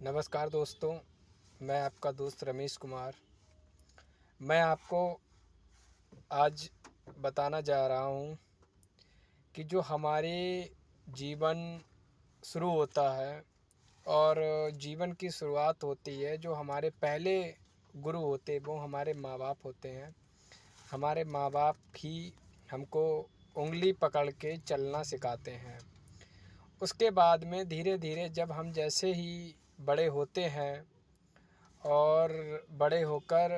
नमस्कार दोस्तों, मैं आपका दोस्त रमेश कुमार। मैं आपको आज बताना जा रहा हूँ कि जो हमारे जीवन शुरू होता है और जीवन की शुरुआत होती है, जो हमारे पहले गुरु होते हैं वो हमारे माँ बाप होते हैं। हमारे माँ बाप ही हमको उंगली पकड़ के चलना सिखाते हैं। उसके बाद में धीरे धीरे जब हम जैसे ही बड़े होते हैं और बड़े होकर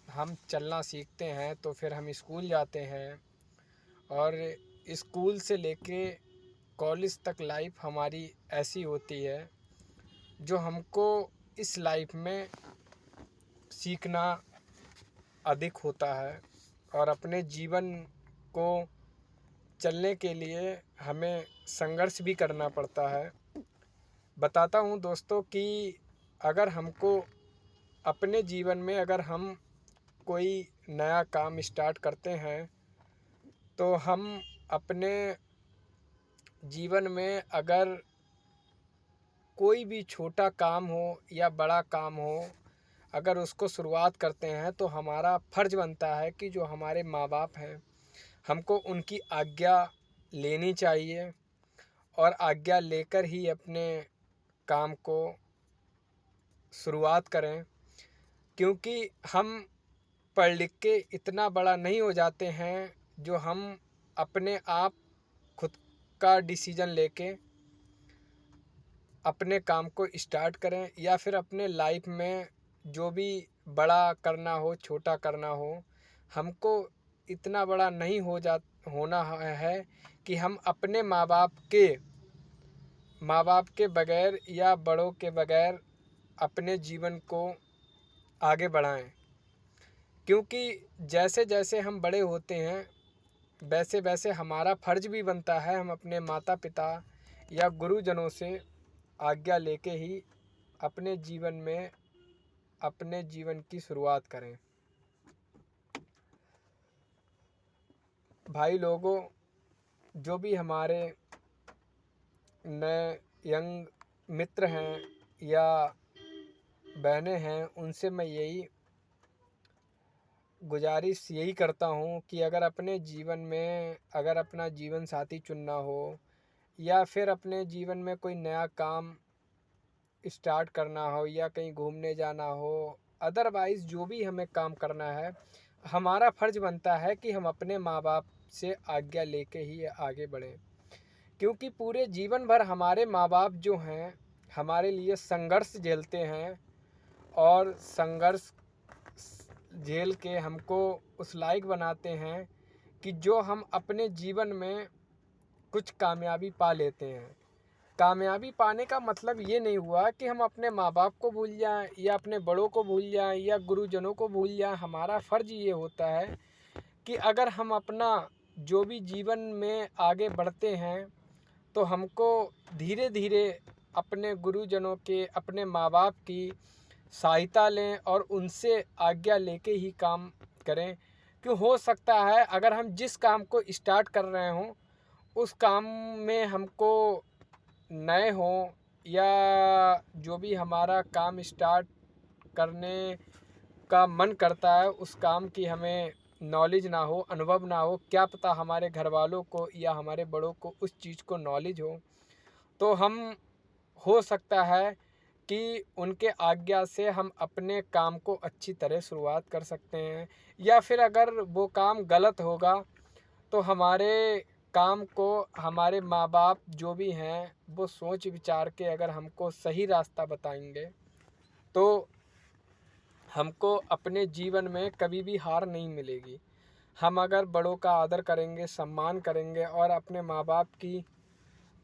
हम चलना सीखते हैं तो फिर हम स्कूल जाते हैं और स्कूल से लेके कॉलेज तक लाइफ हमारी ऐसी होती है जो हमको इस लाइफ में सीखना अधिक होता है और अपने जीवन को चलने के लिए हमें संघर्ष भी करना पड़ता है। बताता हूँ दोस्तों कि अगर हमको अपने जीवन में अगर हम कोई नया काम स्टार्ट करते हैं तो हम अपने जीवन में अगर कोई भी छोटा काम हो या बड़ा काम हो, अगर उसको शुरुआत करते हैं तो हमारा फ़र्ज़ बनता है कि जो हमारे माँ बाप हैं हमको उनकी आज्ञा लेनी चाहिए और आज्ञा लेकर ही अपने काम को शुरुआत करें। क्योंकि हम पढ़ लिख के इतना बड़ा नहीं हो जाते हैं जो हम अपने आप खुद का डिसीजन लेके अपने काम को स्टार्ट करें या फिर अपने लाइफ में जो भी बड़ा करना हो छोटा करना हो, हमको इतना बड़ा नहीं होना है कि हम अपने माँ बाप के बगैर या बड़ों के बगैर अपने जीवन को आगे बढ़ाएं। क्योंकि जैसे जैसे हम बड़े होते हैं वैसे वैसे हमारा फ़र्ज़ भी बनता है हम अपने माता पिता या गुरुजनों से आज्ञा लेके ही अपने जीवन की शुरुआत करें। भाई लोगों, जो भी हमारे नए यंग मित्र हैं या बहनें हैं, उनसे मैं यही गुजारिश यही करता हूँ कि अगर अपने जीवन में अगर अपना जीवन साथी चुनना हो या फिर अपने जीवन में कोई नया काम स्टार्ट करना हो या कहीं घूमने जाना हो, अदरवाइज़ जो भी हमें काम करना है, हमारा फ़र्ज़ बनता है कि हम अपने माँ बाप से आज्ञा लेके ही आगे बढ़ें। क्योंकि पूरे जीवन भर हमारे माँ बाप जो हैं हमारे लिए संघर्ष झेलते हैं और संघर्ष झेल के हमको उस लायक बनाते हैं कि जो हम अपने जीवन में कुछ कामयाबी पा लेते हैं। कामयाबी पाने का मतलब ये नहीं हुआ कि हम अपने माँ बाप को भूल जाएं या अपने बड़ों को भूल जाएं या गुरुजनों को भूल जाएं। हमारा फ़र्ज़ ये होता है कि अगर हम अपना जो भी जीवन में आगे बढ़ते हैं तो हमको धीरे धीरे अपने गुरुजनों के अपने माँ बाप की सहायता लें और उनसे आज्ञा लेके ही काम करें। क्यों हो सकता है अगर हम जिस काम को स्टार्ट कर रहे हों उस काम में हमको नए हों या जो भी हमारा काम स्टार्ट करने का मन करता है उस काम की हमें नॉलेज ना हो, अनुभव ना हो, क्या पता हमारे घर वालों को या हमारे बड़ों को उस चीज़ को नॉलेज हो, तो हम हो सकता है कि उनके आज्ञा से हम अपने काम को अच्छी तरह शुरुआत कर सकते हैं। या फिर अगर वो काम गलत होगा तो हमारे काम को हमारे माँ बाप जो भी हैं वो सोच विचार के अगर हमको सही रास्ता बताएंगे तो हमको अपने जीवन में कभी भी हार नहीं मिलेगी। हम अगर बड़ों का आदर करेंगे, सम्मान करेंगे और अपने माँ बाप की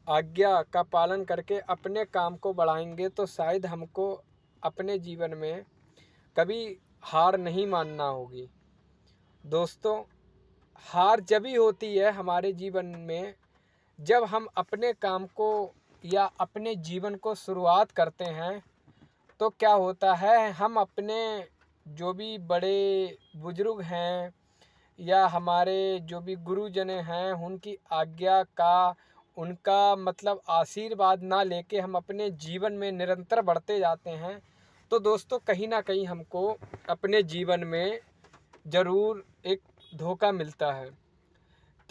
आज्ञा का पालन करके अपने काम को बढ़ाएंगे तो शायद हमको अपने जीवन में कभी हार नहीं मानना होगी। दोस्तों, हार जब ही होती है हमारे जीवन में जब हम अपने काम को या अपने जीवन को शुरुआत करते हैं तो क्या होता है हम अपने जो भी बड़े बुजुर्ग हैं या हमारे जो भी गुरुजन हैं उनकी आज्ञा का उनका मतलब आशीर्वाद ना लेके हम अपने जीवन में निरंतर बढ़ते जाते हैं, तो दोस्तों कहीं ना कहीं हमको अपने जीवन में ज़रूर एक धोखा मिलता है।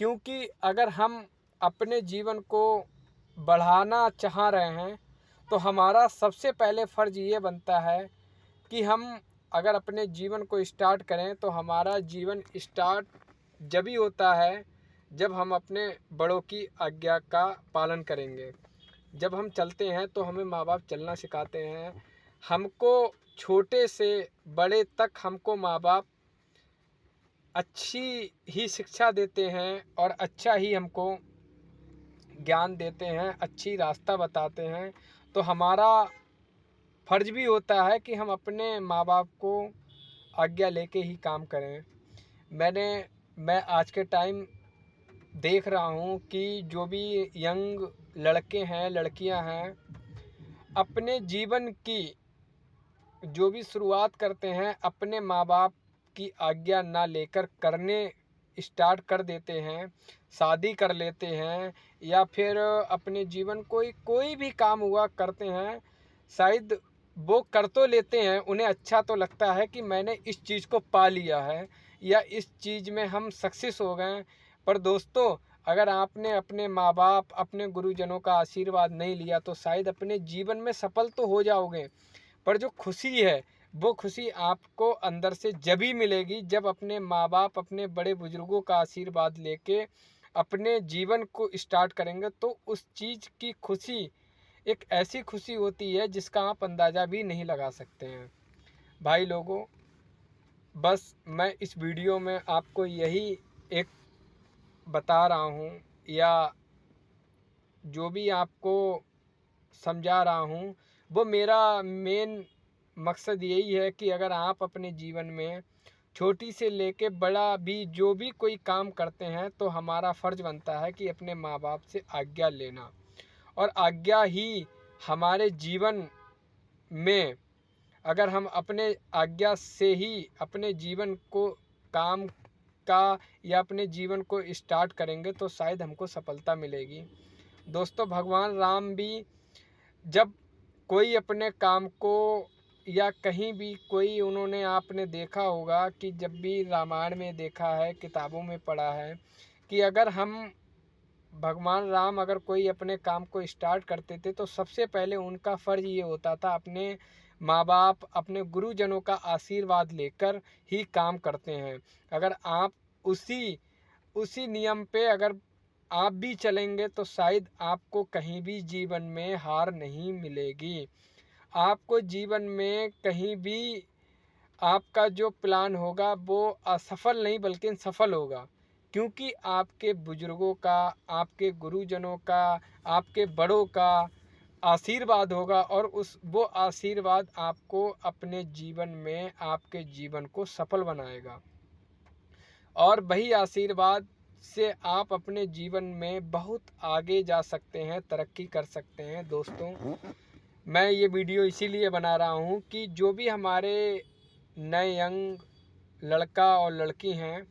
क्योंकि अगर हम अपने जीवन को बढ़ाना चाह रहे हैं, तो हमारा सबसे पहले फ़र्ज़ ये बनता है कि हम अगर अपने जीवन को स्टार्ट करें, तो हमारा जीवन स्टार्ट जब ही होता है जब हम अपने बड़ों की आज्ञा का पालन करेंगे। जब हम चलते हैं तो हमें माँ बाप चलना सिखाते हैं। हमको छोटे से बड़े तक हमको माँ बाप अच्छी ही शिक्षा देते हैं और अच्छा ही हमको ज्ञान देते हैं, अच्छी रास्ता बताते हैं। तो हमारा फ़र्ज़ भी होता है कि हम अपने माँ बाप को आज्ञा लेके ही काम करें। मैं आज के टाइम देख रहा हूँ कि जो भी यंग लड़के हैं, लड़कियां हैं, अपने जीवन की जो भी शुरुआत करते हैं अपने माँ बाप की आज्ञा ना लेकर करने स्टार्ट कर देते हैं, शादी कर लेते हैं या फिर अपने जीवन कोई भी काम हुआ करते हैं। शायद वो कर तो लेते हैं, उन्हें अच्छा तो लगता है कि मैंने इस चीज़ को पा लिया है या इस चीज़ में हम सक्सेस हो गए। पर दोस्तों, अगर आपने अपने माँ बाप, अपने गुरुजनों का आशीर्वाद नहीं लिया तो शायद अपने जीवन में सफल तो हो जाओगे, पर जो खुशी है वो खुशी आपको अंदर से जब ही मिलेगी जब अपने माँ बाप, अपने बड़े बुजुर्गों का आशीर्वाद लेके अपने जीवन को स्टार्ट करेंगे। तो उस चीज़ की खुशी एक ऐसी खुशी होती है जिसका आप अंदाज़ा भी नहीं लगा सकते हैं। भाई लोगों, बस मैं इस वीडियो में आपको यही एक बता रहा हूँ या जो भी आपको समझा रहा हूँ, वो मेरा मेन मकसद यही है कि अगर आप अपने जीवन में छोटी से लेके बड़ा भी जो भी कोई काम करते हैं, तो हमारा फ़र्ज़ बनता है कि अपने माँ बाप से आज्ञा लेना। और आज्ञा ही हमारे जीवन में, अगर हम अपने आज्ञा से ही अपने जीवन को काम का या अपने जीवन को स्टार्ट करेंगे तो शायद हमको सफलता मिलेगी। दोस्तों, भगवान राम भी जब कोई अपने काम को या कहीं भी कोई उन्होंने, आपने देखा होगा कि जब भी रामायण में देखा है, किताबों में पढ़ा है कि अगर हम भगवान राम अगर कोई अपने काम को स्टार्ट करते थे तो सबसे पहले उनका फ़र्ज़ ये होता था अपने माँ बाप, अपने गुरुजनों का आशीर्वाद लेकर ही काम करते हैं। अगर आप उसी उसी नियम पे अगर आप भी चलेंगे तो शायद आपको कहीं भी जीवन में हार नहीं मिलेगी। आपको जीवन में कहीं भी आपका जो प्लान होगा वो असफल नहीं बल्कि सफल होगा। क्योंकि आपके बुजुर्गों का, आपके गुरुजनों का, आपके बड़ों का आशीर्वाद होगा और उस वो आशीर्वाद आपको अपने जीवन में आपके जीवन को सफल बनाएगा। और वही आशीर्वाद से आप अपने जीवन में बहुत आगे जा सकते हैं, तरक्की कर सकते हैं। दोस्तों, मैं ये वीडियो इसीलिए बना रहा हूँ कि जो भी हमारे नए यंग लड़का और लड़की हैं,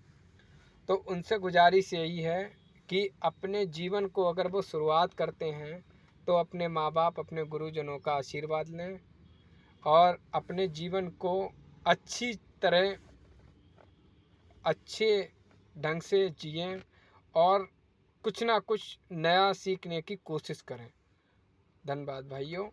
तो उनसे गुजारिश यही है कि अपने जीवन को अगर वो शुरुआत करते हैं तो अपने माँ बाप, अपने गुरुजनों का आशीर्वाद लें और अपने जीवन को अच्छी तरह, अच्छे ढंग से जिएं और कुछ ना कुछ नया सीखने की कोशिश करें। धन्यवाद भाइयों।